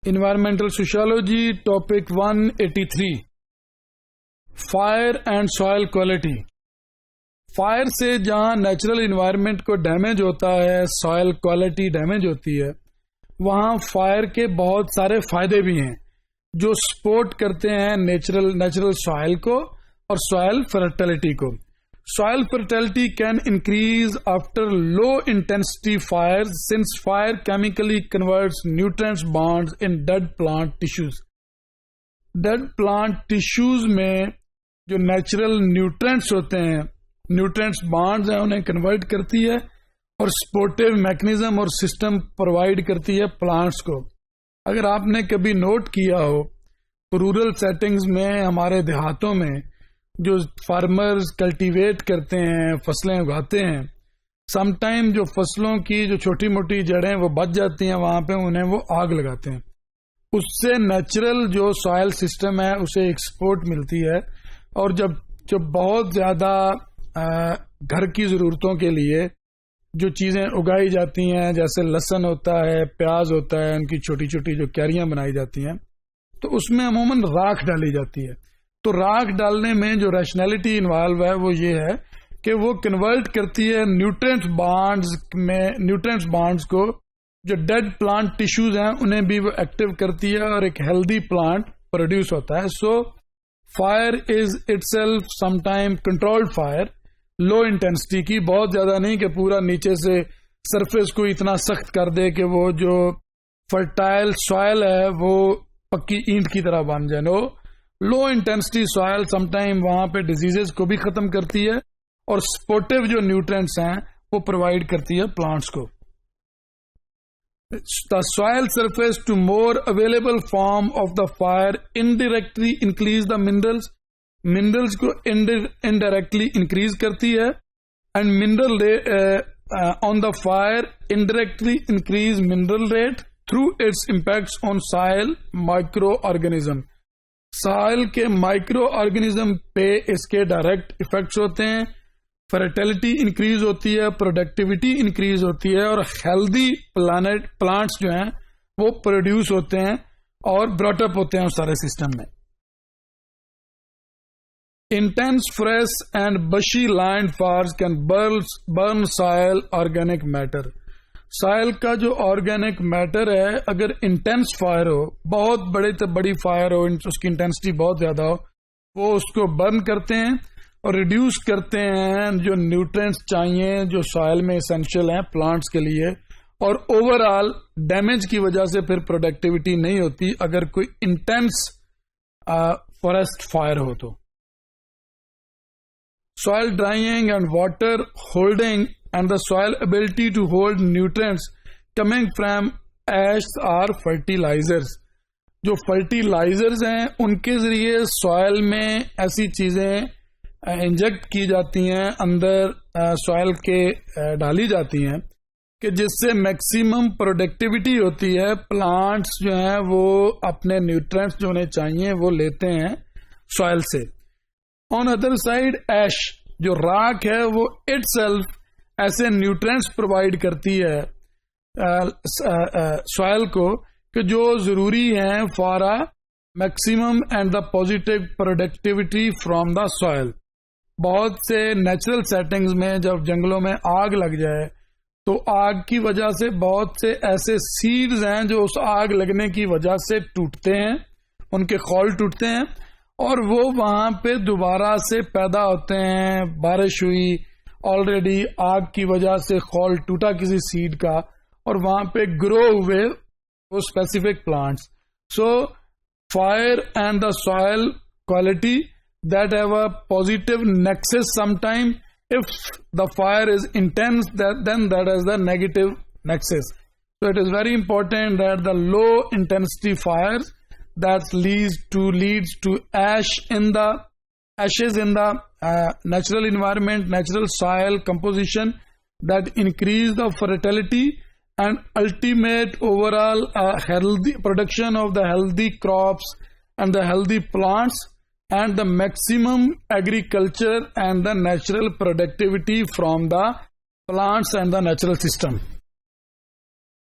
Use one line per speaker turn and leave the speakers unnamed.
Environmental Sociology, Topic 183, Fire and Soil Quality. Fire سے جہاں natural environment کو damage ہوتا ہے، سوائل کوالٹی ڈیمیج ہوتی ہے، وہاں فائر کے بہت سارے فائدے بھی ہیں جو سپورٹ کرتے ہیں نیچرل سوائل کو اور سوائل فرٹیلٹی کو. Soil fertility can increase after low intensity fire since fire chemically converts nutrients bonds in dead plant tissues. ڈیڈ پلانٹ ٹیشوز میں جو نیچرل نیوٹرینٹس ہوتے ہیں، نیوٹرینٹس بانڈز ہیں، انہیں کنورٹ کرتی ہے اور سپورٹیو میکنزم اور سسٹم پرووائڈ کرتی ہے پلانٹس کو. اگر آپ نے کبھی نوٹ کیا ہو رورل سیٹنگز میں، ہمارے دیہاتوں میں جو فارمرز کلٹیویٹ کرتے ہیں، فصلیں اگاتے ہیں، سم ٹائم جو فصلوں کی جو چھوٹی موٹی جڑیں وہ بچ جاتی ہیں، وہاں پہ انہیں وہ آگ لگاتے ہیں. اس سے نیچرل جو سوائل سسٹم ہے اسے ایک سپورٹ ملتی ہے. اور جب بہت زیادہ گھر کی ضرورتوں کے لیے جو چیزیں اگائی جاتی ہیں، جیسے لہسن ہوتا ہے، پیاز ہوتا ہے، ان کی چھوٹی چھوٹی جو کیاریاں بنائی جاتی ہیں، تو اس میں عموماً راکھ ڈالی جاتی ہے. تو راکھ ڈالنے میں جو ریشنلٹی انوالو ہے وہ یہ ہے کہ وہ کنورٹ کرتی ہے نیوٹرینٹ بانڈز کو، جو ڈیڈ پلانٹ ٹیشوز ہیں انہیں بھی وہ ایکٹیو کرتی ہے اور ایک ہیلدی پلانٹ پروڈیوس ہوتا ہے. So fire is itself some time controlled fire, low intensity کی، بہت زیادہ نہیں کہ پورا نیچے سے سرفیس کو اتنا سخت کر دے کہ وہ جو فرٹائل سوائل ہے وہ پکی اینٹ کی طرح بن جائے. No, low intensity soil some time وہاں پہ ڈیزیزز کو بھی ختم کرتی ہے اور سپورٹیو جو نیوٹرینٹس ہیں وہ پرووائڈ کرتی ہے پلانٹس کو. The soil surface to more available form of the fire indirectly increase the minerals کو indirectly increase کرتی ہے and mineral on the fire indirectly increase mineral rate through its impacts on soil microorganism. سائل کے micro organism پہ اس کے direct effects ہوتے ہیں. Fertility increase ہوتی ہے، پروڈکٹیوٹی انکریز ہوتی ہے اور ہیلدی پلانٹس جو ہیں وہ پروڈیوس ہوتے ہیں اور براٹ اپ ہوتے ہیں اس سارے سسٹم میں. Intense fresh and bushland fires can burn soil organic matter. Soil کا جو آرگینک میٹر ہے، اگر انٹینس فائر ہو، بہت بڑی فائر ہو، اس کی انٹینسٹی بہت زیادہ ہو، وہ اس کو برن کرتے ہیں اور ریڈیوس کرتے ہیں جو نیوٹرینٹس چاہیے جو سوائل میں اسینشیل ہیں پلانٹس کے لیے. اور اوور آل ڈیمیج کی وجہ سے پھر پروڈکٹیوٹی نہیں ہوتی اگر کوئی انٹینس فارسٹ فائر ہو تو. Soil draining and water holding and the soil ability to hold nutrients coming from ash or fertilizers. جو فرٹیلائزرز ہیں ان کے ذریعے سوائل میں ایسی چیزیں انجیکٹ کی جاتی ہیں، اندر سوائل کے ڈالی جاتی ہیں کہ جس سے میکسیمم پروڈکٹیوٹی ہوتی ہے. پلانٹس جو ہیں وہ اپنے نیوٹرینٹس جو انہیں چاہیے وہ لیتے ہیں سوائل سے. آن ادر سائڈ ایش جو راکھ ہے وہ اٹ سیلف ایسے نیوٹرینٹس پرووائڈ کرتی ہے سوائل کو کہ جو ضروری ہیں for a maximum and the positive productivity from the soil. بہت سے نیچرل سیٹنگز میں جب جنگلوں میں آگ لگ جائے تو آگ کی وجہ سے بہت سے ایسے سیڈز ہیں جو اس آگ لگنے کی وجہ سے ٹوٹتے ہیں، ان کے خول ٹوٹتے ہیں اور وہ وہاں پہ دوبارہ سے پیدا ہوتے ہیں. بارش ہوئی، آلریڈی آگ کی وجہ سے خول ٹوٹا کسی سیڈ کا اور وہاں پہ گرو ہوئے وہ specific plants. So fire and the soil quality that have a positive nexus sometime. If the fire is intense, then that is the negative nexus. So it is very important that the low intensity fires that leads to ashes in the natural environment, natural soil composition that increase the fertility and ultimate overall healthy production of the healthy crops and the healthy plants and the maximum agriculture and the natural productivity from the plants and the natural system.